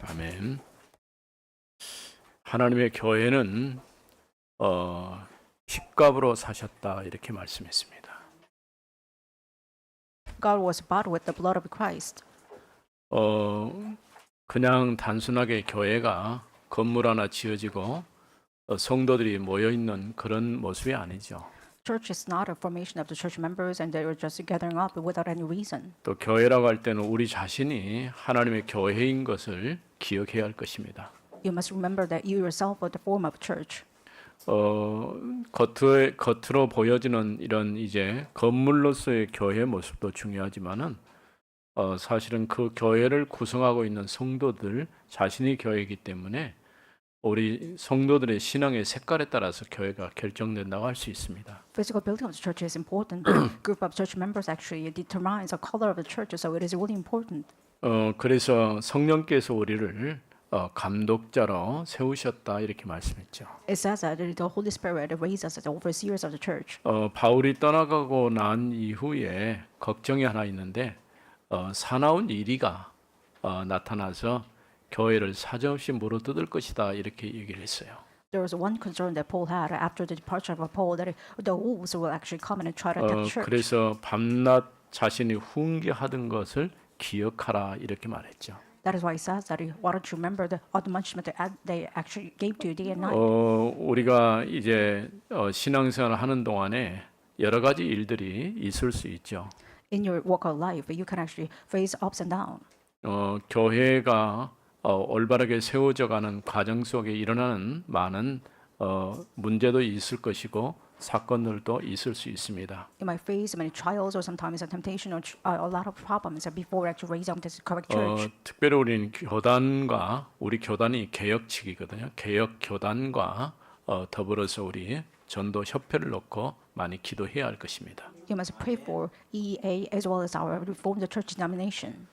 아멘. 하나님의 교회는 핏값으로 사셨다 이렇게 말씀했습니다. God was bought with the blood of Christ. 그냥 단순하게 교회가 건물 하나 지어지고 성도들이 모여 있는 그런 모습이 아니죠. Church is not a formation of the church members and they were just gathering up without any reason. 또 교회라고 할 때는 우리 자신이 하나님의 교회인 것을 기억해야 할 것입니다. You must remember that you yourself are the form of church. 겉으로 보여지는 이런 이제 건물로서의 교회 모습도 중요하지만은 사실은 그 교회를 구성하고 있는 성도들 자신이 교회이기 때문에 우리 성도들의 신앙의 색깔에 따라서 교회가 결정된다고 할 수 있습니다. Physical building of the church is important. The group of church members actually determines the color of the church, so it is really important. 그래서 성령께서 우리를 감독자로 세우셨다 이렇게 말씀했죠. It says that the Holy Spirit raised us as overseers of the church. 바울이 떠나가고 난 이후에 걱정이 하나 있는데 사나운 이리가 나타나서 교회를 사정없이 물어뜯을 것이다 이렇게 얘기를 했어요. There was one concern that Paul had after the departure of Paul that the wolves will actually come in and try to attack the church. 그래서 밤낮 자신이 훈계하던 것을 기억하라 이렇게 말했죠. That is why he says that why don't you remember the admonishment that they actually gave to you day and night. 우리가 이제 신앙생활을 하는 동안에 여러 가지 일들이 있을 수 있죠. In your walk of life, you can actually face ups and downs. 교회가 올바르게 세워져가는 과정 속에 일어나는 많은 문제도 있을 것이고 사건들도 있을 수 있습니다. You might face many trials or sometimes a temptation or a lot of problems before actually raise up this correct church. 특별히 우리는 교단과 우리 교단이 개혁측이거든요. 개혁 교단과 더불어서 우리 전도 협회를 놓고 많이 기도해야 할 것입니다. You must pray for EEA as well as our Reformed Church denomination.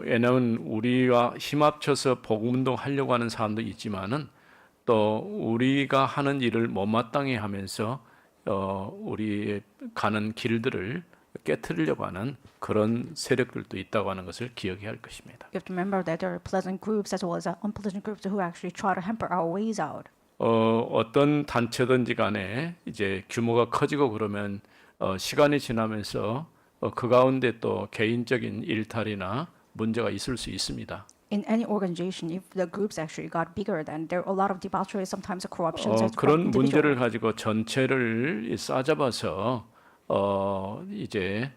왜냐하면 우리와 힘 합쳐서 복음 운동하려고 하는 사람도 있지만은 또 우리가 하는 일을 못마땅해 하면서 우리 가는 길들을 깨트리려고 하는 그런 세력들도 있다고 하는 것을 기억해야 할 것입니다. You have to remember that there are pleasant groups as well as unpleasant groups who actually try to hamper our ways out. 어떤 단체든지 간에 이제 규모가 커지고 그러면 시간이 지나면서 그 가운데 또 개인적인 일탈이나 문제가 있을 수 있습니다. In any organization, if the groups actually got bigger, then there are a lot of debauchery, sometimes corruptions. 그런 문제를 가지고 전체를 싸잡아서 이제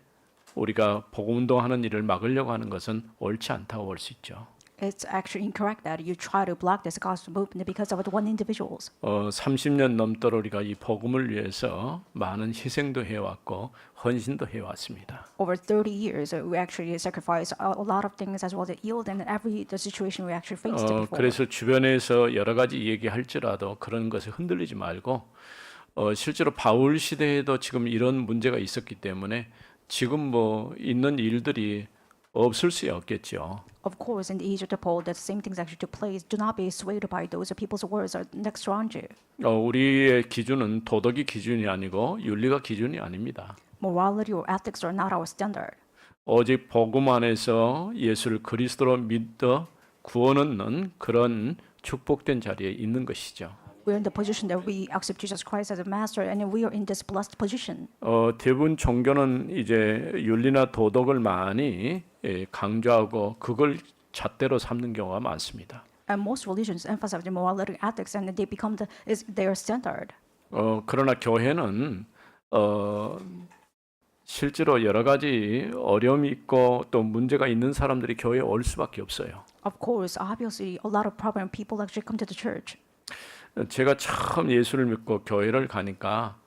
우리가 복음 운동하는 일을 막으려고 하는 것은 옳지 않다고 볼 수 있죠. It's actually incorrect that you try to block this gospel movement because of one individuals. 30년 넘도록 우리가 이 복음을 위해서 많은 희생도 해왔고 헌신도 해왔습니다. Over 30 years, we actually sacrificed a lot of things as well as yield in every the situation we actually faced before. 그래서 주변에서 여러 가지 얘기할지라도 그런 것에 흔들리지 말고 실제로 바울 시대에도 지금 이런 문제가 있었기 때문에 지금 뭐 있는 일들이 없을 수 없겠죠. Of course, in the age of the Paul, the same things actually took place. Do not be swayed by those people's words or next around you. 우리의 기준은 도덕이 기준이 아니고 윤리가 기준이 아닙니다. Morality or ethics are not our standard. 오직 복음 안에서 예수를 그리스도로 믿어 구원 얻는 그런 축복된 자리에 있는 것이죠. We're in the position that we accept Jesus Christ as a master, and we are in this blessed position. 대부분 종교는 이제 윤리나 도덕을 많이 강조하고 그걸 잣대로 삼는 경우가 많습니다. And most religions emphasize the morality, ethics, and they become their standard. 그러나 교회는 실제로 여러 가지 어려움이 있고 또 문제가 있는 사람들이 교회에 올 수밖에 없어요. Of course, obviously, a lot of problem people actually come to the church. 제가 처음 예수를 믿고 교회를 가니까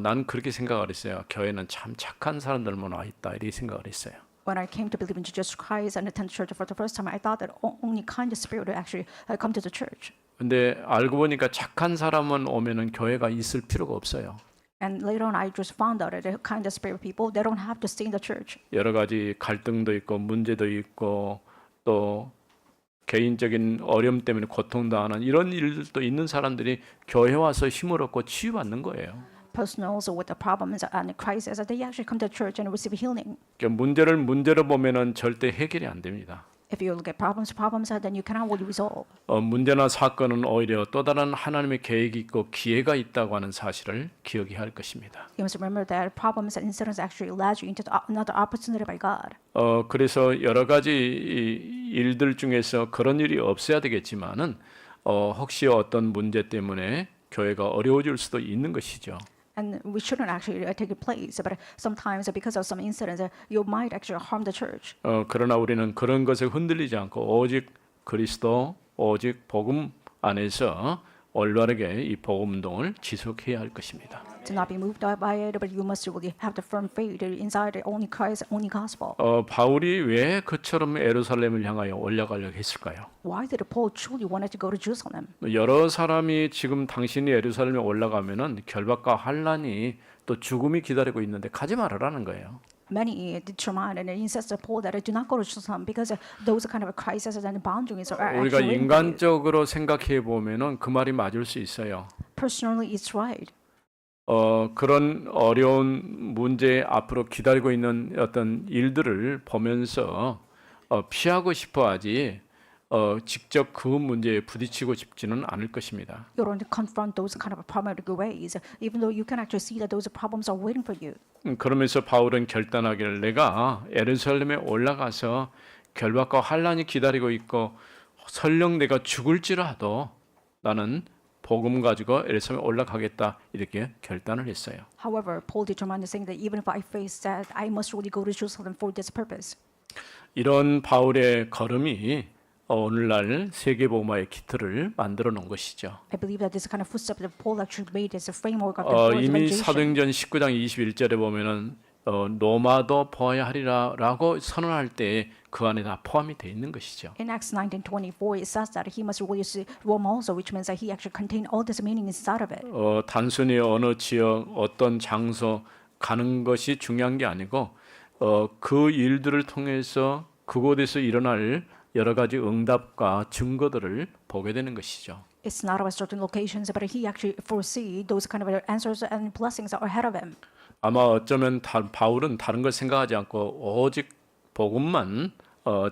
난 그렇게 생각을 했어요. 교회는 참 착한 사람들만 와 있다 이렇게 생각을 했어요. When I came to believe in Jesus Christ and attend church for the first time, I thought that only kind spirit would actually come to the church. 근데 알고 보니까 착한 사람만 오면은 교회가 있을 필요가 없어요. And later on, I just found out that the kind of spirit people, they don't have to stay in the church. 여러 가지 갈등도 있고 문제도 있고 또 개인적인 어려움 때문에 고통당하는 이런 일들도 있는 사람들이 교회 와서 힘을 얻고 치유받는 거예요. Personals with the problems and crisis, they actually come to church and receive healing. 문제를 문제로 보면은 절대 해결이 안 됩니다. If you look at problems, then you cannot really resolve. 문제나 사건은 오히려 또 다른 하나님의 계획이 있고 기회가 있다고 하는 사실을 기억해야 할 것입니다. You must remember that problems and incidents actually led you into another opportunity by God. 그래서 여러 가지 일들 중에서 그런 일이 없어야 되겠지만은 혹시 어떤 문제 때문에 교회가 어려워질 수도 있는 것이죠. And we shouldn't actually take it place, but sometimes because of some incidents, you might actually harm the church. 그러나 우리는 그런 것에 흔들리지 않고 오직 그리스도, 오직 복음 안에서 올바르게 이 복음 운동을 지속해야 할 것입니다. Do not be moved by it, but you must really have the firm faith inside only Christ, only gospel. 바울이 왜 그처럼 예루살렘을 향하여 올라가려고 했을까요? Why did Paul truly wanted to go to Jerusalem? 여러 사람이 지금 당신이 예루살렘에 올라가면은 결박과 환란이 또 죽음이 기다리고 있는데 가지 말으라는 거예요. Many determined and insisted Paul that do not go to Jerusalem because those kind of crises and boundaries are 우리가 actually. 인간적으로 생각해 보면은 그 말이 맞을 수 있어요. Personally, it's right. 그런 어려운 문제 앞으로 기다리고 있는 어떤 일들을 보면서 피하고 싶어하지 직접 그 문제에 부딪히고 싶지는 않을 것입니다. You don't confront those kind of problematic ways, even though you can actually see that those problems are waiting for you. 그러면서 바울은 결단하기를 내가 예루살렘에 올라가서 결박과 환란이 기다리고 있고 설령 내가 죽을지라도 나는 복음 가지고 예루살렘에 올라가겠다 이렇게 결단을 했어요. However, Paul determined saying that even if I face that, I must really go to Jerusalem for this purpose. 이런 바울의 걸음이 오늘날 세계복음화의 기틀을 만들어 놓은 것이죠. I believe that this kind of footstep that Paul actually made is a framework of the Lord's 이미 evangelization. 사도행전 19장 21절에 보면은 로마도 보아야 하리라라고 선언할 때 그 안에 다 포함이 돼 있는 것이죠. In Acts 19:24, it says that he must really see Rome also, which means that he actually contained all this meaning inside of it. 단순히 어느 지역 어떤 장소 가는 것이 중요한 게 아니고 그 일들을 통해서 그곳에서 일어날 여러 가지 응답과 증거들을 보게 되는 것이죠. It's not about certain locations, but he actually foresee those kind of answers and blessings that are ahead of him. 아마 어쩌면 바울은 다른 걸 생각하지 않고 오직 복음만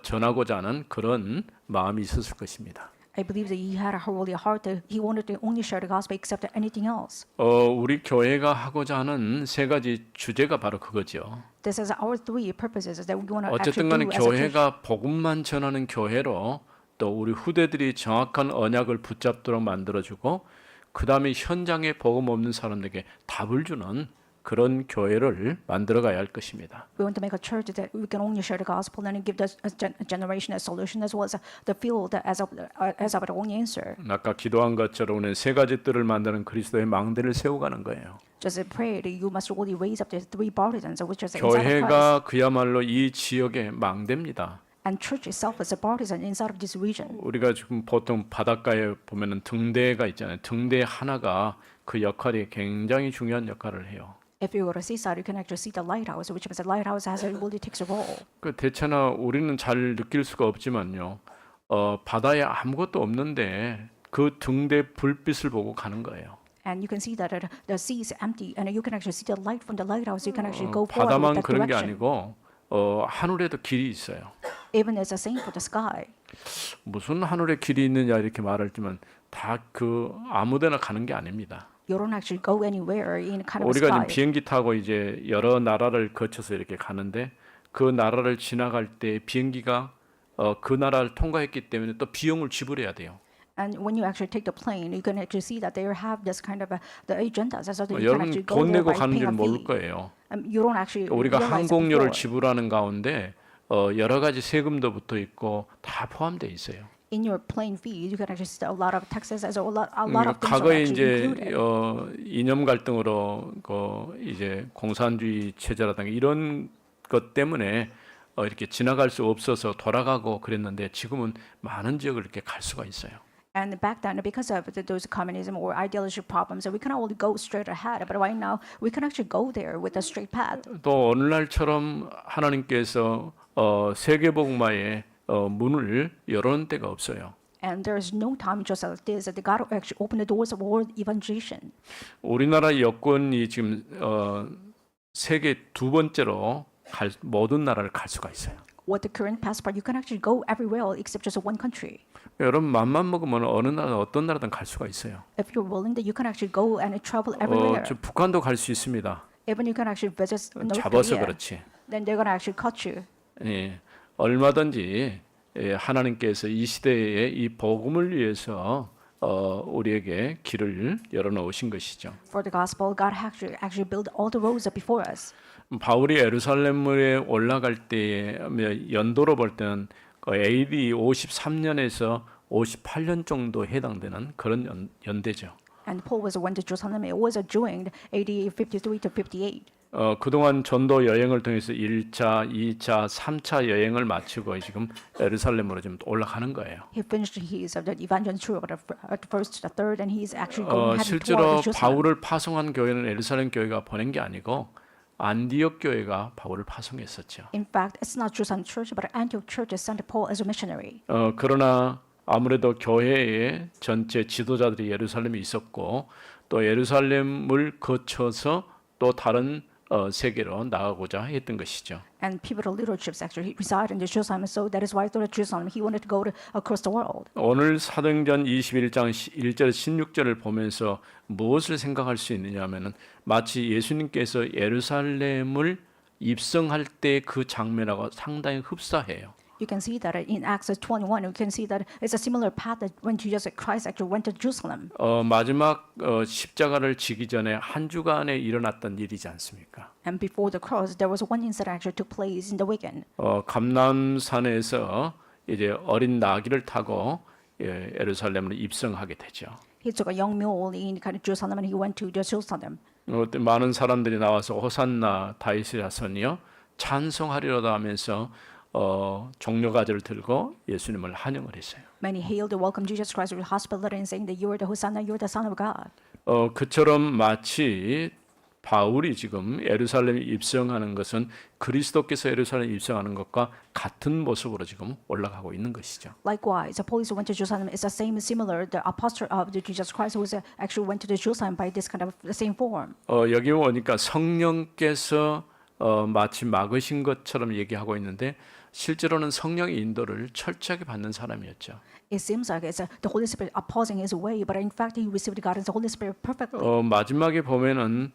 전하고자 하는 그런 마음이 있었을 것입니다. I believe that he had a holy heart that he wanted to only share the gospel except anything else. 우리 교회가 하고자 하는 세 가지 주제가 바로 그거죠. This is our three purposes that we want to 어쨌든 actually 간에 do as a church. 교회가 복음만 전하는 교회로 또 우리 후대들이 정확한 언약을 붙잡도록 만들어주고 그 다음에 현장에 복음 없는 사람들에게 답을 주는 그런 교회를 만들어가야 할 것입니다. We want to make a church that we can only share the gospel and give the generation a solution as well as the field as of the only answer. 아까 기도한 것처럼 오늘 세 가지 뜰을 만드는 그리스도의 망대를 세워가는 거예요. Just pray that you must really raise up the three partisans, which is inside of Christ. 교회가 그야말로 이 지역의 망대입니다. And church itself is a partisan inside of this region. 우리가 지금 보통 바닷가에 보면은 등대가 있잖아요. 등대 하나가 그 역할이 굉장히 중요한 역할을 해요. If you go to seaside, you can actually see the lighthouse, which is the lighthouse has really takes a role. 그 대체나 우리는 잘 느낄 수가 없지만요. 바다에 아무것도 없는데 그 등대 불빛을 보고 가는 거예요. And you can see that the sea is empty, and you can actually see the light from the lighthouse. You can actually go forward with 바다만 that 그런 게 direction. 아니고 하늘에도 길이 있어요. Even as the same for the sky. 무슨 하늘에 길이 있느냐 이렇게 말하지만 다 그 아무데나 가는 게 아닙니다. You don't actually go anywhere in kind of 우리가 지금 sky. 비행기 타고 이제 여러 나라를 거쳐서 이렇게 가는데 그 나라를 지나갈 때 비행기가 그 나라를 통과했기 때문에 또 비용을 지불해야 돼요. And when you actually take the plane, you can actually see that they have this kind of the agendas, so that you can 여러분 actually go 돈 there 내고 by 가는 paying 줄 a 모를 fee. 거예요. You don't actually 우리가 realize it 항공료를 before. 지불하는 가운데 여러 가지 세금도 붙어 있고 다 포함되어 있어요. In your plane fee, you can actually see a lot of taxes, as a lot of things are 과거에 actually 이제 included. 이념 갈등으로 이제 공산주의 체제라든가 이런 것 때문에 이렇게 지나갈 수 없어서 돌아가고 그랬는데 지금은 많은 지역을 이렇게 갈 수가 있어요. And back then, because of those communism or ideology problems, we cannot only go straight ahead. But right now, we can actually go there with a straight path. 또 오늘날처럼 하나님께서 세계복음화의 문을 열어놓은 때가 없어요. And there is no time just like this that God actually opened the doors of world evangelization. 우리나라 여권이 지금 세계 두 번째로 모든 나라를 갈 수가 있어요. with the current passport, you can actually go everywhere except just one country. 여러분 맘만 먹으면 어느 나라 어떤 나라든 갈 수가 있어요. If you're willing, that you can actually go and travel everywhere. 저 북한도 갈 수 있습니다. Even you can actually visit North 잡아서 Korea. 그렇지. Then they're gonna actually cut you. 예, 얼마든지 하나님께서 이 시대에 이 복음을 위해서 우리에게 길을 열어놓으신 것이죠. For the gospel, God actually built all the roads up before us. 바울이 예루살렘에 올라갈 때에 연도로 볼 때는 AD 53년에서 58년 정도 해당되는 그런 연대죠. And Paul went to Jerusalem. It was during AD 53 to 58. 그동안 전도 여행을 통해서 1차, 2차, 3차 여행을 마치고 지금 예루살렘으로 지금 올라가는 거예요. He finished his the evangelical tour at first, the third, and he's actually going heading 실제로 toward Jerusalem. 바울을 파송한 교회는 예루살렘 교회가 보낸 게 아니고 안디옥 교회가 바울을 파송했었죠. In fact, it's not Jerusalem church, but Antioch church sent Paul as a missionary. 그러나 아무래도 교회의 전체 지도자들이 예루살렘에 있었고 또 예루살렘을 거쳐서 또 다른 세계로 나가고자 했던 것이죠. And pivotal leaderships actually reside in Jerusalem, so that is why through Jerusalem he wanted to go across the world. 오늘 사도행전 21장 1절 16절을 보면서 무엇을 생각할 수 있느냐면은 마치 예수님께서 예루살렘을 입성할 때 그 장면하고 상당히 흡사해요. You can see that in Acts 21. You can see that it's a similar path that when Jesus Christ actually went to Jerusalem. 마지막 십자가를 지기 전에 한 주간에 일어났던 일이지 않습니까? And before the cross, there was one incident actually took place in the weekend. 감람산에서 이제 어린 나귀를 타고 예루살렘으로 입성하게 되죠. He took a young mule in kind of Jerusalem and he went to Jerusalem. 많은 사람들이 나와서 호산나 다윗의 자손이여 찬송하리로다 하면서 종려가지를 들고 예수님을 환영을 했어요. Many hailed and welcomed Jesus Christ with hospitality and saying that you are the Hosanna, you are the Son of God. 그처럼 마치 바울이 지금 예루살렘에 입성하는 것은 그리스도께서 예루살렘에 입성하는 것과 같은 모습으로 지금 올라가고 있는 것이죠. Likewise, Paul who went to Jerusalem is the same, similar. The apostle of Jesus Christ who actually went to Jerusalem by this kind of the same form. 여기 오니까 성령께서 마치 막으신 것처럼 얘기하고 있는데 실제로는 성령의 인도를 철저하게 받는 사람이었죠. It seems like it's the Holy Spirit opposing his way, but in fact he received God as the Holy Spirit perfectly. 마지막에 보면은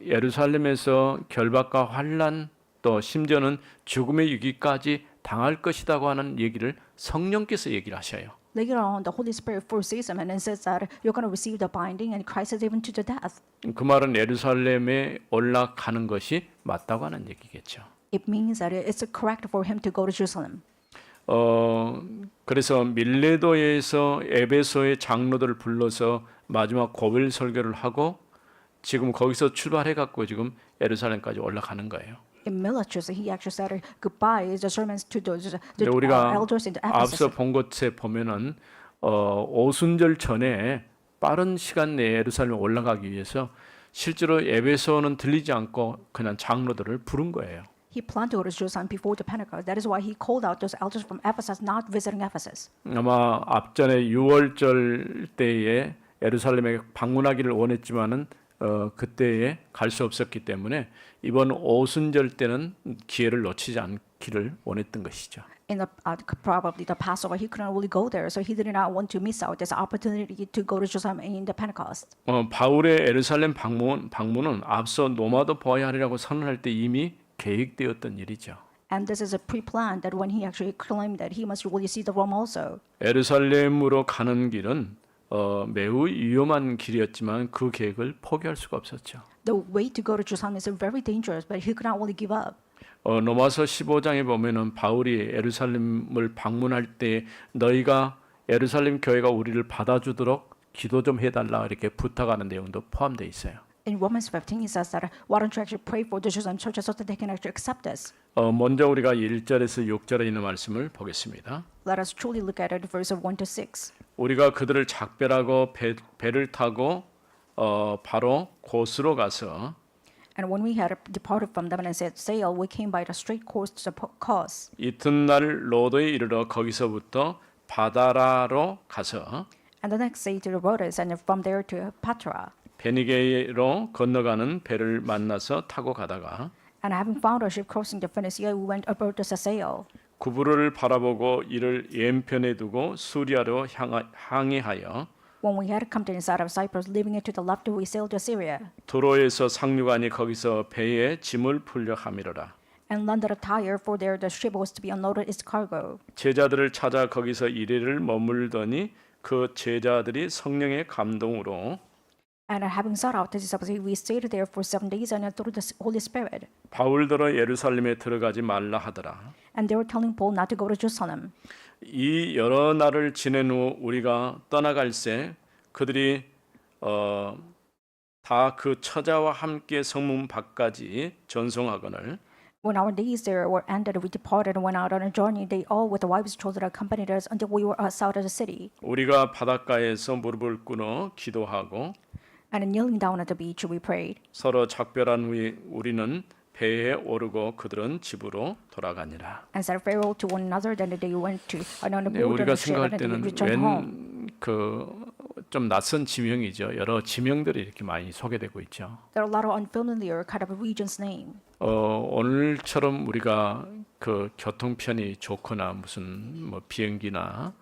예루살렘에서 결박과 환난 또 심지어는 죽음의 위기까지 당할 것이라고 하는 얘기를 성령께서 얘기를 하셔요. Later on, the Holy Spirit foresees him and says that you're going to receive the binding and Christ is even to the death. 그 말은 예루살렘에 올라가는 것이 맞다고 하는 얘기겠죠. It means that it's correct for him to go to Jerusalem. 그래서 밀레도에서 에베소의 장로들을 불러서 마지막 고별 설교를 하고 지금 거기서 출발해 갖고 지금 예루살렘까지 올라가는 거예요. In Miletus, he actually said goodbye the sermons to the 우리가 elders in the 앞서 Ephesus. 본 것에 보면은 오순절 전에 빠른 시간 내에 예루살렘에 올라가기 위해서 실제로 에베소는 들리지 않고 그냥 장로들을 부른 거예요. He planned to go to Jerusalem before the Pentecost. That is why he called out those elders from Ephesus not visiting Ephesus. 아마 앞전에 6월절 때에 예루살렘에 방문하기를 원했지만은 그때에 갈 수 없었기 때문에 이번 오순절 때는 기회를 놓치지 않기를 원했던 것이죠. In probably the Passover, he couldn't really go there, so he did not want to miss out this opportunity to go to Jerusalem in the Pentecost. 바울의 예루살렘 방문은 앞서 노마도 보아야 하리라고 선언할 때 이미 계획되었던 일이죠. And this is a pre-planned that when he actually claimed that he must really see the Rome also. 예루살렘으로 가는 길은 매우 위험한 길이었지만 그 계획을 포기할 수가 없었죠. The way to go to Jerusalem is very dangerous, but he could not really give up. 로마서 15장에 보면은 바울이 예루살렘을 방문할 때 너희가 예루살렘 교회가 우리를 받아주도록 기도 좀 해달라 이렇게 부탁하는 내용도 포함되어 있어요. In Romans 15, it says that why don't you actually pray for the Jerusalem church so that they can actually accept us? 먼저 우리가 1절에서 6절에 있는 말씀을 보겠습니다. Let us truly look at it, verse 1 to 6. 우리가 그들을 작별하고 배를 타고 바로 곳으로 가서 And when we had departed from them and set sail, we came by the straight course to the Cos. 이튿날 로도에 이르러 거기서부터 바다라로 가서 And the next day to the Rhodes, and from there to Patra. 베니게로 건너가는 배를 만나서 타고 가다가 And having found our ship crossing the Phoenicia, we went aboard the Saseo. 구브로를 바라보고 이를 왼편에 두고 수리아로 항해하여 When we had come to the side of Cyprus, leaving it to the left, we sailed to Syria 도로에서 상류관이 거기서 배에 짐을 풀려 함이로라. and landed at Tyre, for there the ship was to be unloaded its cargo. 제자들을 찾아 거기서 이래를 머물더니 그 제자들이 성령의 감동으로 And having sought out the disciples, we stayed there for 7 days and through the Holy Spirit. 바울더러 예루살렘에 들어가지 말라 하더라. And they were telling Paul not to go to Jerusalem. 이 여러 날을 지낸 후 우리가 떠나갈새 그들이 다 그 처자와 함께 성문 밖까지 전송하거늘 When our days there were ended, we departed and went out on a journey. They all, with the wives and children, accompanied us until we were outside of the city. 우리가 바닷가에서 무릎을 꿇어 기도하고 And kneeling down at the beach, we prayed. 서로 작별한 후에 우리는 배에 오르고 그들은 집으로 돌아가니라. And said farewell to one another. Then they went to another 네, boat on 우리가 the ship 생각할 and they 때는 returned home. 좀 낯선 지명이죠. 여러 지명들이 이렇게 많이 소개되고 있죠. There are a lot of unfamiliar kind of regions' name. 오늘처럼 우리가 그 교통편이 좋거나 무슨 뭐 비행기나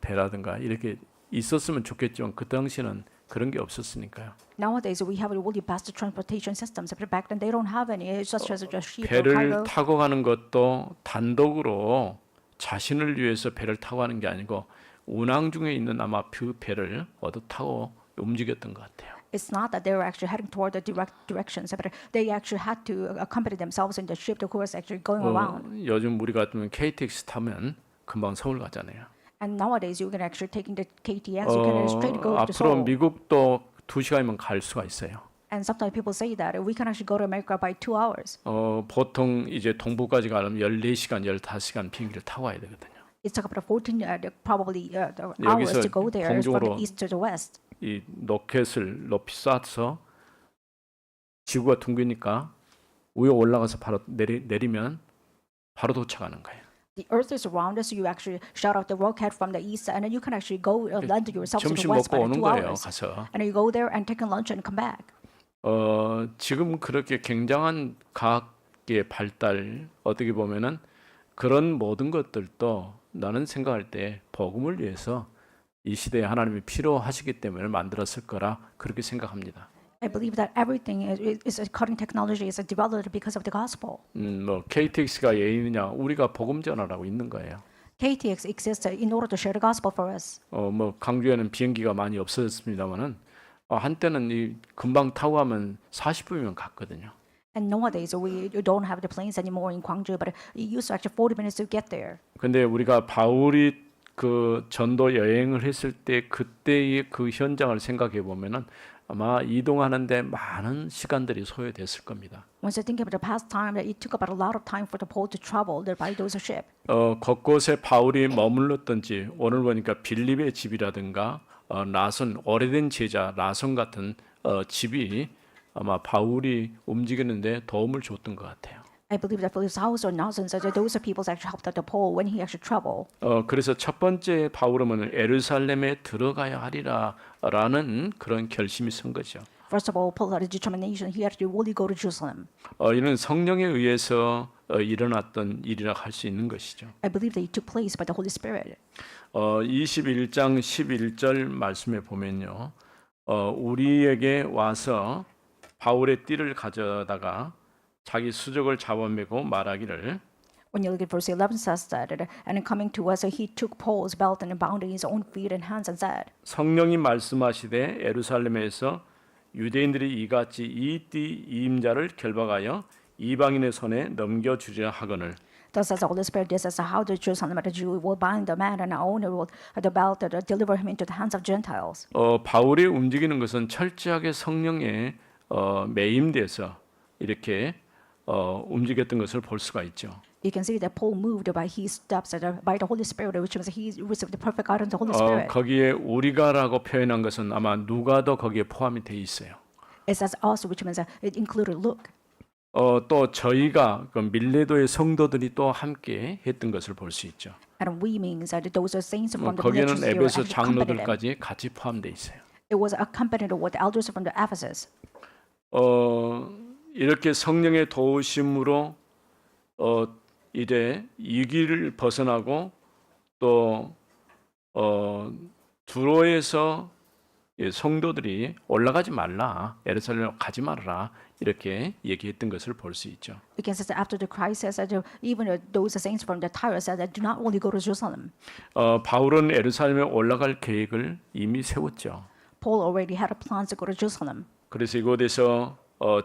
배라든가 이렇게 있었으면 좋겠지만 그 당시는 그런 게 없었으니까요. Nowadays, we have really best transportation systems, but back then they don't have any, such as just ship or 배를 cargo. 타고 가는 것도 단독으로 자신을 위해서 배를 타고 가는 게 아니고 운항 중에 있는 아마 그 배를 얻어 타고 움직였던 것 같아요. It's not that they were actually heading toward the direct directions, but they actually had to accompany themselves in the ship who was actually going around. 요즘 우리 같으면 KTX 타면 금방 서울 가잖아요. And nowadays, you can actually take in the KTX, you can straight go to 앞으로 Seoul. 미국도 2시간이면 갈 수가 있어요. And sometimes people say that we can actually go to America by 2 hours. 보통 이제 동부까지 가려면 14시간, 15시간 비행기를 타고 가야 되거든요. It's about 14, probably hours 여기서 to go there from 공중으로 the east to the west. 이 로켓을 높이 쏴서 지구가 둥기니까 위에 올라가서 바로 내리면 바로 도착하는 거예요. The earth is around us, so you actually shout out the rocket from the east, and then you can actually go land yourself to the 점심 west 먹고 by 오는 2 거예요. hours. 가서. And you go there and take a lunch and come back. 지금 그렇게 굉장한 과학의 발달 어떻게 보면은 그런 모든 것들도 나는 생각할 때 복음을 위해서 이 시대에 하나님이 필요하시기 때문에 만들었을 거라 그렇게 생각합니다. I believe that everything is current technology is developed because of the gospel. 뭐 KTX가 왜 있느냐? 우리가 복음 전하라고 있는 거예요. KTX exists in order to share the gospel for us. 뭐 강주에는 비행기가 많이 없어졌습니다만은 한때는 이 금방 타고 가면 40분이면 갔거든요. And nowadays we don't have the planes anymore in Gwangju, but it used to actually 40 minutes to get there. 근데 우리가 바울이 그 전도 여행을 했을 때 그때의 그 현장을 생각해 보면은 아마 이동하는데 많은 시간들이 소요됐을 겁니다. Once I think about the past time, that it took about a lot of time for the Paul to travel there by those ship. 곳곳에 바울이 머물렀던지 오늘 보니까 빌립의 집이라든가 나선 오래된 제자 나선 같은 집이 아마 바울이 움직이는데 도움을 줬던 것 같아요. I believe that Philip's house or Nelson's, those are people actually helped out the Paul when he actually traveled. 그래서 첫 번째 바울은 예루살렘에 들어가야 하리라라는 그런 결심이 선 거죠. First of all, Paul had a determination. He had to really go to Jerusalem. 이는 성령에 의해서 일어났던 일이라 할 수 있는 것이죠. I believe that it took place by the Holy Spirit. 21장 11절 말씀에 보면요. 우리에게 와서 바울의 띠를 가져다가 자기 수족을 잡아매고 말하기를 When you look at verse 11 says that, and in coming to us, he took Paul's belt and bound his own feet and hands and said, 성령이 말씀하시되 예루살렘에서 유대인들이 이같이 이 띠 이임자를 결박하여 이방인의 손에 넘겨주리라 하거늘 Thus says the Holy Spirit, this is how the Jerusalem the Jew will bind the man and owner will the belt and deliver him into the hands of Gentiles. 바울이 움직이는 것은 철저하게 성령에 매임돼서 이렇게 움직였던 것을 볼 수가 있죠. You can see that Paul moved by his steps by the Holy Spirit, which means he received the perfect guidance of the Holy Spirit. 거기에 우리가라고 표현한 것은 아마 누가도 거기에 포함이 돼 있어요. It says us, which means it included Luke. 또 저희가 그 밀레도의 성도들이 또 함께 했던 것을 볼 수 있죠. And we means that those are saints from the 거기에는 villages here 에베소 actually accompanied him. 장로들까지 같이 포함돼 있어요. It was accompanied with the elders from the Ephesus. 이렇게 성령의 도우심으로 이제 이 길을 벗어나고 또 두로에서 성도들이 올라가지 말라, 예루살렘 가지 말아라 이렇게 얘기했던 것을 볼 수 있죠. We can say that after the crisis, that even those saints from the Tyre said that do not only go to Jerusalem. 바울은 예루살렘에 올라갈 계획을 이미 세웠죠. Paul already had a plan to go to Jerusalem. 그래서 이곳에서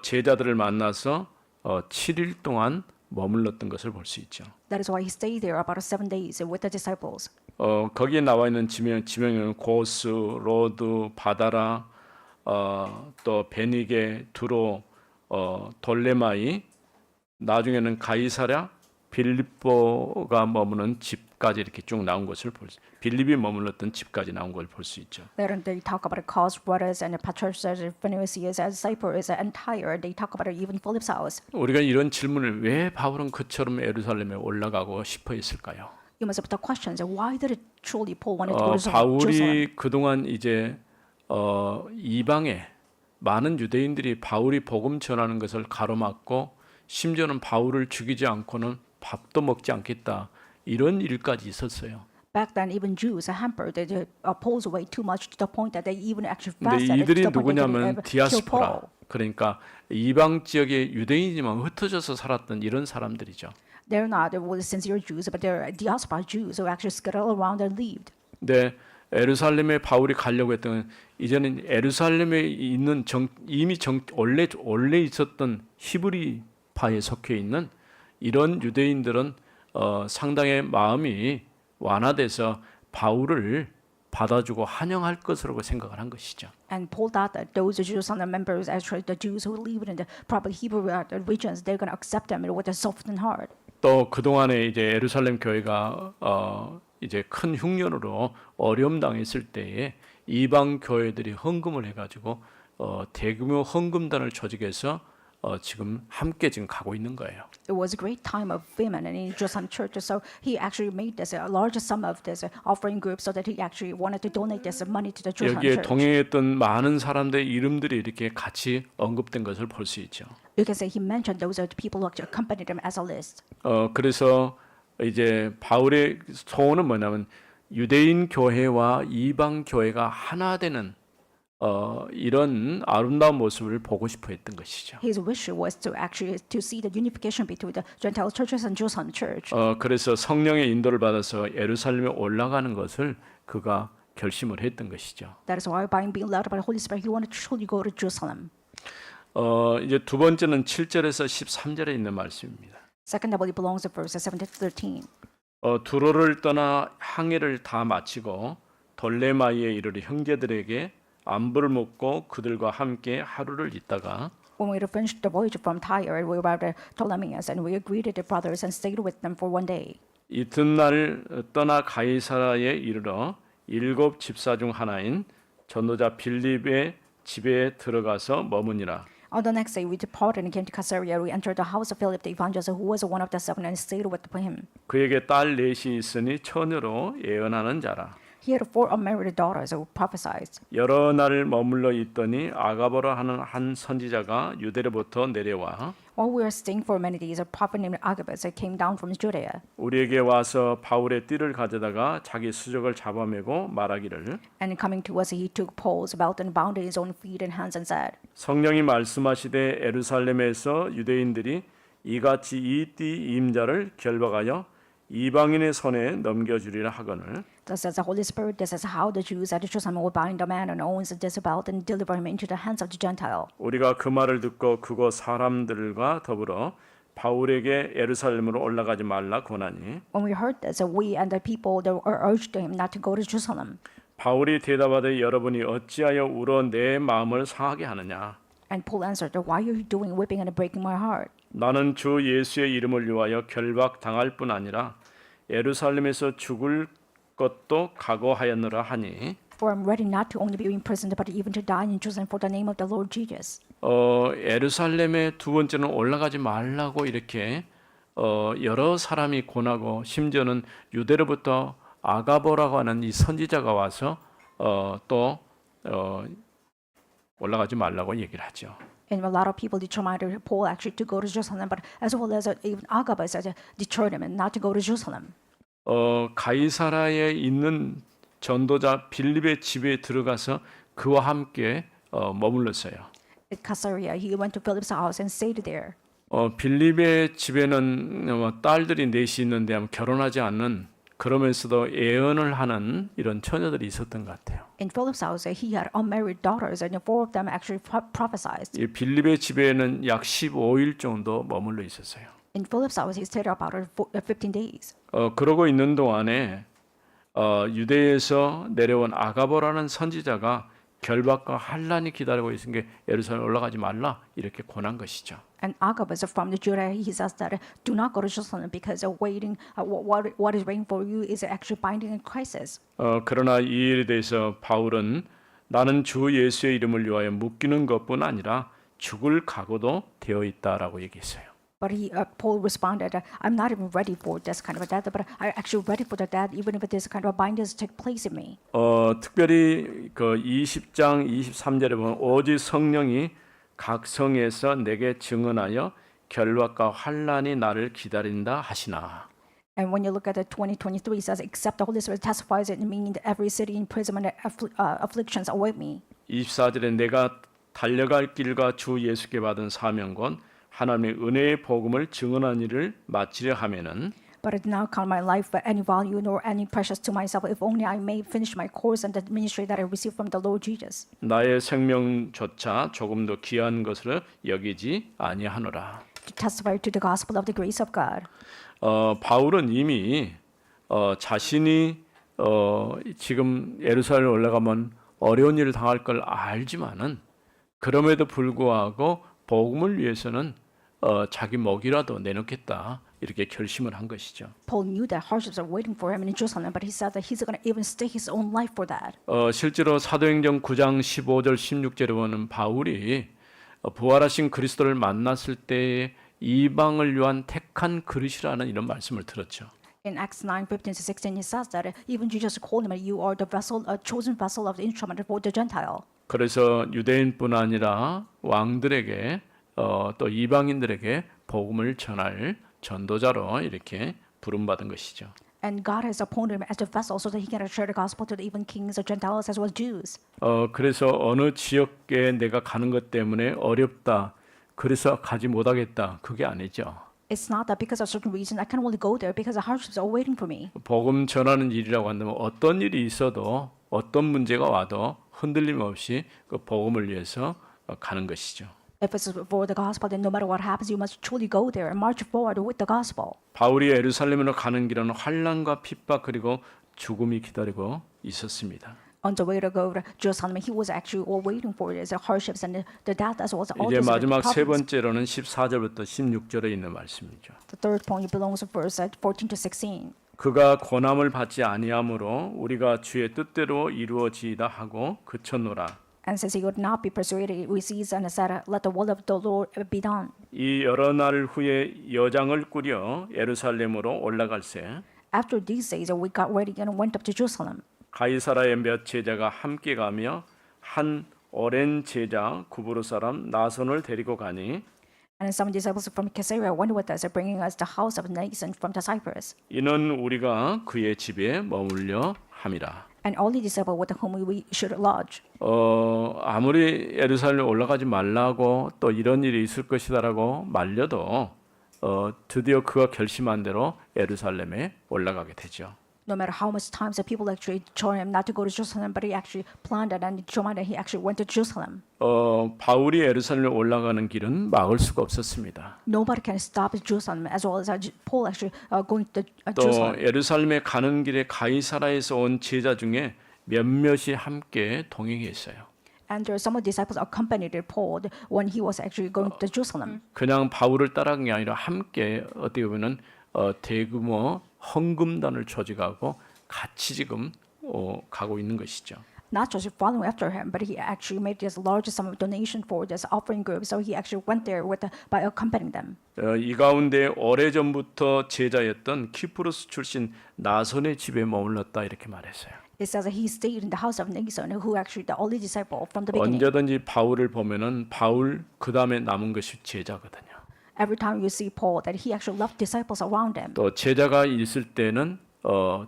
제자들을 만나서 7일 동안 머물렀던 것을 볼 수 있죠. That is why he stayed there about 7 days with the disciples. 거기에 나와 있는 지명은 고스, 로드, 바다라, 또 베니게, 두로, 돌레마이, 나중에는 가이사랴, 빌립보가 머무는 집까지 이렇게 쭉 나온 것을 빌립이 머물렀던 집까지 나온 걸 볼 수 있죠. There they talk about Cos, Rhodes, and Patricius, Phoenicius, and Cyprus, and Tyre. They talk about even Philip's house. 우리가 이런 질문을 왜 바울은 그처럼 예루살렘에 올라가고 싶어 했을까요? You must have the questions. Why did it truly Paul wanted to go to Jerusalem? 바울이 그동안 이제 이방에 많은 유대인들이 바울이 복음 전하는 것을 가로막고 심지어는 바울을 죽이지 않고는 밥도 먹지 않겠다 이런 일까지 있었어요. Back then, even Jews hampered Paul's way too much to the point that they even actually 근데 fasted. 이들이 to the point that they 누구냐면 ever killed 디아스포라, Paul. 그러니까 이방 지역의 유대인이지만 흩어져서 살았던 이런 사람들이죠. They're not sincere Jews, but they're diaspora Jews who actually scattered around and lived. 근데 예루살렘에 바울이 가려고 했던 이제는 예루살렘에 있는 원래 있었던 히브리파에 속해 있는 이런 유대인들은 상당히 마음이 완화돼서 바울을 받아주고 환영할 것으로 생각을 한 것이죠. And Paul thought that those Jerusalem members, actually the Jews who lived in the probably Hebrew regions, they're going to accept them with a softened heart. 또 그동안에 이제 예루살렘 교회가 이제 큰 흉년으로 어려움 당했을 때에 이방 교회들이 헌금을 해가지고 대규모 헌금단을 조직해서 지금 함께 지금 가고 있는 거예요. It was a great time of famine in Jerusalem church, so he actually made this a large sum of this offering group, so that he actually wanted to donate this money to the Jerusalem 여기에 church. 동행했던 많은 사람들의 이름들이 이렇게 같이 언급된 것을 볼 수 있죠. You can say he mentioned those are the people who actually accompanied him as a list. 그래서 이제 바울의 소원은 뭐냐면 유대인 교회와 이방 교회가 하나 되는 이런 아름다운 모습을 보고 싶어 했던 것이죠. His wish was to actually to see the unification between the Gentile churches and Jerusalem church. 그래서 성령의 인도를 받아서 예루살렘에 올라가는 것을 그가 결심을 했던 것이죠. That is why, by being led by the Holy Spirit, he wanted to truly go to Jerusalem. 이제 두 번째는 7절에서 13절에 있는 말씀입니다. Second, I believe, belongs to verses 7 to 13. 두로를 떠나 항해를 다 마치고 돌레마이에 이르러 형제들에게 안부를 묻고 그들과 함께 하루를 있다가 When we finished the voyage from Tyre, we arrived at Ptolemais, and we greeted the brothers and stayed with them for 1 day. 이튿날 떠나 가이사라에 이르러 7 집사 중 하나인 전도자 빌립의 집에 들어가서 머무니라. On the next day, we departed and came to Caesarea. We entered the house of Philip the evangelist, who was one of the 7, and stayed with him. 그에게 딸 넷이 있으니 처녀로 예언하는 자라. He had 4 unmarried daughters who prophesied. 여러 날을 머물러 있더니 아가보라 하는 한 선지자가 유대로부터 내려와 While we were staying for many days, a prophet named Agabus came down from Judea. 우리에게 와서 바울의 띠를 가져다가 자기 수족을 잡아매고 말하기를 And coming to us, he took Paul's belt and bound his own feet and hands and said, 성령이 말씀하시되 예루살렘에서 유대인들이 이같이 이 띠 임자를 결박하여 이방인의 손에 넘겨주리라 하거늘 Thus says the Holy Spirit, this is how the Jews at Jerusalem will bind a man and owns this belt and deliver him into the hands of the Gentile. 우리가 그 말을 듣고 그곳 사람들과 더불어 바울에게 예루살렘으로 올라가지 말라 권하니 When we heard this, we and the people that urged him not to go to Jerusalem. 바울이 대답하되 여러분이 어찌하여 울어 내 마음을 상하게 하느냐 And Paul answered, why are you doing weeping and breaking my heart? 나는 주 예수의 이름을 위하여 결박 당할 뿐 아니라 예루살렘에서 죽을 것도 각오하였노라 하니 For I'm ready not to only be imprisoned, but even to die in Jerusalem for the name of the Lord Jesus. 예루살렘에 두 번째는 올라가지 말라고 이렇게 여러 사람이 권하고 심지어는 유대로부터 아가보라고 하는 이 선지자가 와서 또 올라가지 말라고 얘기를 하죠. And a lot of people determined Paul actually to go to Jerusalem, but as well as even Agabus deterred him not to go to Jerusalem. 가이사라에 있는 전도자 빌립의 집에 들어가서 그와 함께 머물렀어요. At Caesarea, he went to Philip's house and stayed there. 빌립의 집에는 딸들이 넷이 있는데 결혼하지 않는 그러면서도 예언을 하는 이런 처녀들이 있었던 것 같아요. In Philip's house, he had unmarried daughters, and 4 of them actually prophesied. 이 빌립의 집에는 약 15일 정도 머물러 있었어요. In Philip's house, he stayed about 15 days. 그러고 있는 동안에 유대에서 내려온 아가보라는 선지자가 결박과 환란이 기다리고 있은 게 예루살렘 올라가지 말라 이렇게 권한 것이죠. And Agabus from the Judah, he says that do not go to Jerusalem because waiting, what is waiting for you is actually binding a crisis. 그러나 이 일에 대해서 바울은 나는 주 예수의 이름을 위하여 묶이는 것뿐 아니라 죽을 각오도 되어 있다라고 얘기했어요. But Paul responded, I'm not even ready for this kind of a death, but I'm actually ready for the death, even if this kind of bindings take place in me. 특별히 그 20장 23절에 보면 오직 성령이 각 성에서 내게 증언하여 결박과 환란이 나를 기다린다 하시나. And when you look at the 2023, it says, except the Holy Spirit testifies it, meaning that every city, imprisonment, afflictions await me. 24절에 내가 달려갈 길과 주 예수께 받은 사명권 하나님의 은혜의 복음을 증언한 일을 마치려 하면은 But I do not count my life for any value nor any precious to myself, if only I may finish my course and the ministry that I received from the Lord Jesus. 나의 생명조차 조금도 귀한 것을 여기지 아니하노라. To testify to the gospel of the grace of God. 바울은 이미 자신이 지금 예루살렘 올라가면 어려운 일을 당할 걸 알지만은 그럼에도 불구하고 복음을 위해서는 자기 먹이라도 내놓겠다 이렇게 결심을 한 것이죠. Paul knew that hardships are waiting for him in Jerusalem, but he said that he's going to even stake his own life for that. 실제로 사도행전 9장 15절 16절에 보면 바울이 부활하신 그리스도를 만났을 때 이방을 위한 택한 그릇이라는 이런 말씀을 들었죠. In Acts 9:15-16, it says that even Jesus called him, "You are the vessel, a chosen vessel of the instrument for the Gentile." 그래서 유대인뿐 아니라 왕들에게 또 이방인들에게 복음을 전할 전도자로 이렇게 부름받은 것이죠. And God has appointed him as a vessel so that he can share the gospel to the even kings, the Gentiles, as well as Jews. 그래서 어느 지역에 내가 가는 것 때문에 어렵다. 그래서 가지 못하겠다. 그게 아니죠. It's not that because of certain reason I can only go there because the hardships are waiting for me. 복음 전하는 일이라고 한다면 어떤 일이 있어도 어떤 문제가 와도 흔들림 없이 그 복음을 위해서 가는 것이죠. If it's for the gospel, then no matter what happens, you must truly go there and march forward with the gospel. 바울이 예루살렘으로 가는 길은 환난과 핍박 그리고 죽음이 기다리고 있었습니다. On the way to go to Jerusalem, he was actually all waiting for is the hardships and the death as well as all 이제 those 마지막 세 problems. 번째로는 14절부터 16절에 있는 말씀이죠. The third point belongs to verse 14-16. 그가 고난을 받지 아니하므로 우리가 주의 뜻대로 이루어지이다 하고 그쳤노라. And says he would not be persuaded, we seized and said, let the will of the Lord be done. 이 여러 날 후에 여장을 꾸려 예루살렘으로 올라갈새 After these days, we got ready and went up to Jerusalem. 가이사라의 몇 제자가 함께 가며 한 오랜 제자 구브로 사람 나손을 데리고 가니 And some disciples from Caesarea went with us, bringing us the house of Nason from the Cyprus. 이는 우리가 그의 집에 머물려 함이라. And only disciple with whom we should lodge. 아무리 예루살렘 올라가지 말라고 또 이런 일이 있을 것이다라고 말려도 드디어 그가 결심한 대로 예루살렘에 올라가게 되죠. No matter how much times the people actually told him not to go to Jerusalem, but he actually planned it and determined that he actually went to Jerusalem. 바울이 예루살렘에 올라가는 길은 막을 수가 없었습니다. Nobody can stop Jerusalem as well as Paul actually going to 또 Jerusalem. 예루살렘에 가는 길에 가이사라에서 온 제자 중에 몇몇이 함께 동행했어요. And there are some of the disciples accompanied Paul when he was actually going to Jerusalem. 그냥 바울을 따라간 게 아니라 함께 어떻게 보면은 대규모 헌금단을 조직하고 같이 지금 가고 있는 것이죠. not just following after him, but he actually made this large sum of donation for this offering group. So he actually went there by accompanying them. 이 가운데 오래전부터 제자였던 키프로스 출신 나손의 집에 머물렀다 이렇게 말했어요. It says that he stayed in the house of Nason, who actually the only disciple from the beginning. 언제든지 바울을 보면은 바울 그 다음에 남은 것이 제자거든요. Every time you see Paul, that he actually left disciples around him. 또 제자가 있을 때는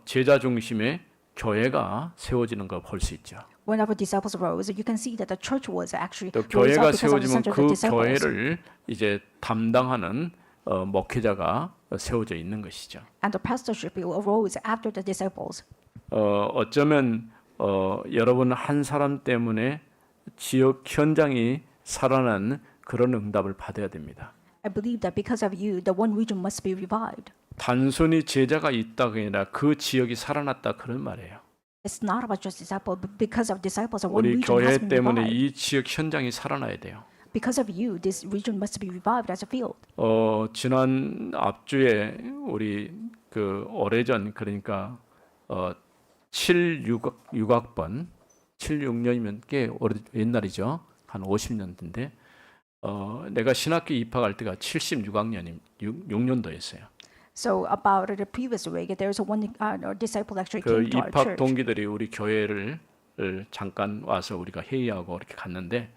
제자 중심의 교회가 세워지는 걸 볼 수 있죠. Whenever disciples arose, you can see that the church was actually 또 rose 교회가 up because of the 세워지면 center of 그 the disciples. 교회를 이제 담당하는 목회자가 세워져 있는 것이죠. And the pastorship arose after the disciples. 어쩌면 여러분 한 사람 때문에 지역 현장이 살아난 그런 응답을 받아야 됩니다. I believe that because of you, the one region must be revived. 단순히 제자가 있다가 아니라 그 지역이 살아났다 그런 말이에요. It's not about just disciples, but because of disciples, one 우리 region has 교회 been 때문에 revived. 이 지역 현장이 살아나야 돼요. Because of you, this region must be revived as a field. 지난 앞주에 우리 그 오래전 그러니까 76학번 76년이면 꽤 옛날이죠. 한 50년대인데 내가 신학교 입학할 때가 76학년도였어요. So about the previous week, there was one disciple actually 그 came to our 입학 church. 동기들이 우리 교회를 잠깐 와서 우리가 회의하고 이렇게 갔는데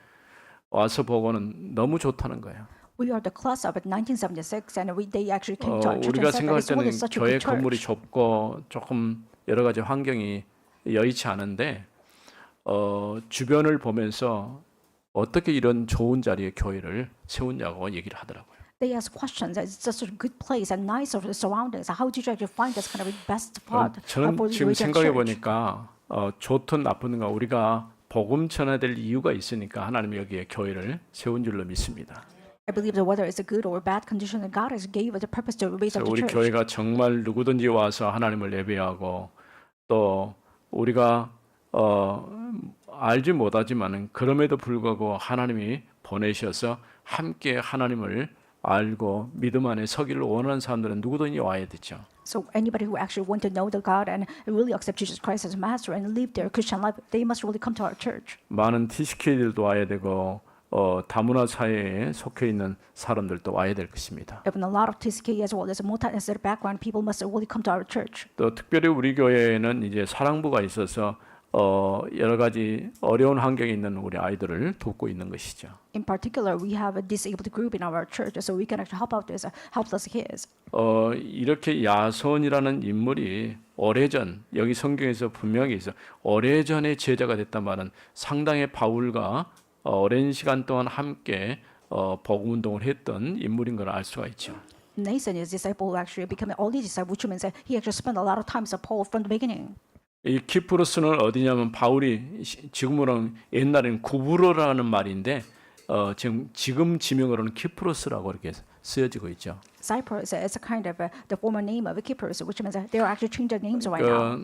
와서 보고는 너무 좋다는 거예요. We are the class of 1976, and they actually came to our church 우리가 and said 생각할 that this one 때는 is such a 교회 good 건물이 church. 좁고 조금 여러 가지 환경이 여의치 않은데 주변을 보면서 어떻게 이런 좋은 자리에 교회를 세웠냐고 얘기를 하더라고요. They ask questions. It's such a good place and nice of the surroundings. How did you actually find this kind of best spot 저는 for 지금 your 생각해 church? 보니까 좋든 나쁘든가 우리가 복음 전해야 될 이유가 있으니까 하나님이 여기에 교회를 세운 줄로 믿습니다. I believe that whether it's a good or bad condition, that God has gave us a purpose to raise 그래서 up the 우리 church. 교회가 정말 누구든지 와서 하나님을 예배하고 또 우리가 알지 못하지만은 그럼에도 불구하고 하나님이 보내셔서 함께 하나님을 알고 믿음 안에 서기를 원하는 사람들은 누구든지 와야 되죠. So anybody who actually want to know the God and really accept Jesus Christ as Master and live their Christian life, they must really come to our church. 많은 TCK들도 와야 되고 다문화 사회에 속해 있는 사람들도 와야 될 것입니다. Even a lot of TCK as well as a multi-ethnic background, people must really come to our church. 또 특별히 우리 교회에는 이제 사랑부가 있어서 여러 가지 어려운 환경에 있는 우리 아이들을 돕고 있는 것이죠. In particular, we have a disabled group in our church, so we can actually help out these helpless kids. 이렇게 야손이라는 인물이 오래전 여기 성경에서 분명히 있어 오래전에 제자가 됐단 말은 상당히 바울과 오랜 시간 동안 함께 복음 운동을 했던 인물인 걸 알 수가 있죠. Nathan is disciple who actually became an early disciple, which means that he actually spent a lot of time with Paul from the beginning. 이 키프로스는 어디냐면 바울이 지금으로는 옛날에는 구브로라는 말인데 지금 지명으로는 키프로스라고 이렇게 쓰여지고 있죠. Cyprus is a kind of the former name of Cyprus, which means that they are actually changing their names right now.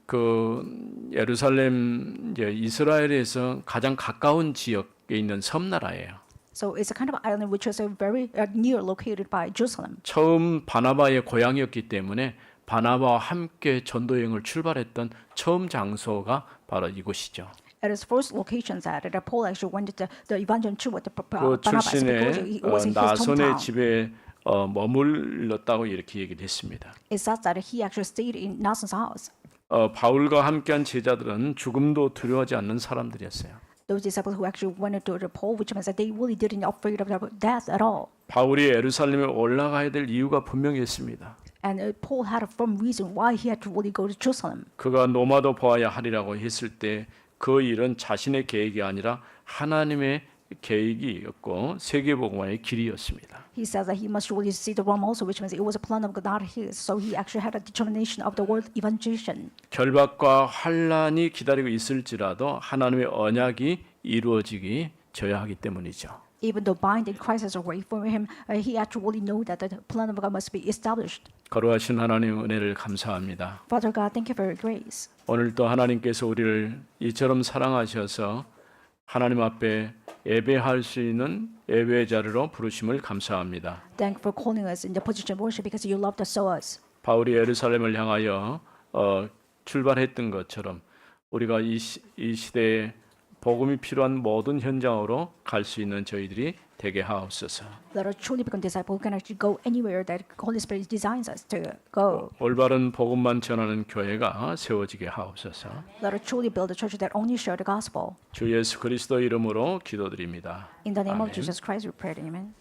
그 예루살렘 이제 이스라엘에서 가장 가까운 지역에 있는 섬나라예요. So it's a kind of island which is very near located by Jerusalem. 처음 바나바의 고향이었기 때문에 바나바와 함께 전도 여행을 출발했던 처음 장소가 바로 이곳이죠. At his first locations at it, Paul actually went to the evangelium trip with the 그 Barnabas because 출신의 it was in his 나손의 hometown. 집에 머물렀다고 이렇게 얘기를 했습니다. It says that he actually stayed in Nason's house. 바울과 함께한 제자들은 죽음도 두려워하지 않는 사람들이었어요. Those disciples who actually went to the Paul, which means that they really didn't afraid of death at all. 바울이 예루살렘에 올라가야 될 이유가 분명히 있습니다. And Paul had a firm reason why he had to really go to Jerusalem. 그가 노마도 보아야 하리라고 했을 때 그 일은 자신의 계획이 아니라 하나님의 계획이었고 세계복음화의 길이었습니다. He says that he must really see the Rome also, which means it was a plan of God, not his. So he actually had a determination of the world evangelization. 결박과 환란이 기다리고 있을지라도 하나님의 언약이 이루어지기 져야 하기 때문이죠. Even though binding crisis away from him, he had to really know that the plan of God must be established. 거룩하신 하나님 은혜를 감사합니다. Father God, thank you for your grace. 오늘도 하나님께서 우리를 이처럼 사랑하셔서 하나님 앞에 예배할 수 있는 예배의 자리로 부르심을 감사합니다. Thank you for calling us in the position of worship because you loved us so us. 바울이 예루살렘을 향하여 출발했던 것처럼 우리가 이 시대에 복음이 필요한 모든 현장으로 갈 수 있는 저희들이 되게 하옵소서. Let us truly become disciples who can actually go anywhere that Holy Spirit designs us to go. 올바른 복음만 전하는 교회가 세워지게 하옵소서. Let us truly build a church that only share the gospel. 주 예수 그리스도 이름으로 기도드립니다. In the name of 아멘. Jesus Christ, we pray. Amen.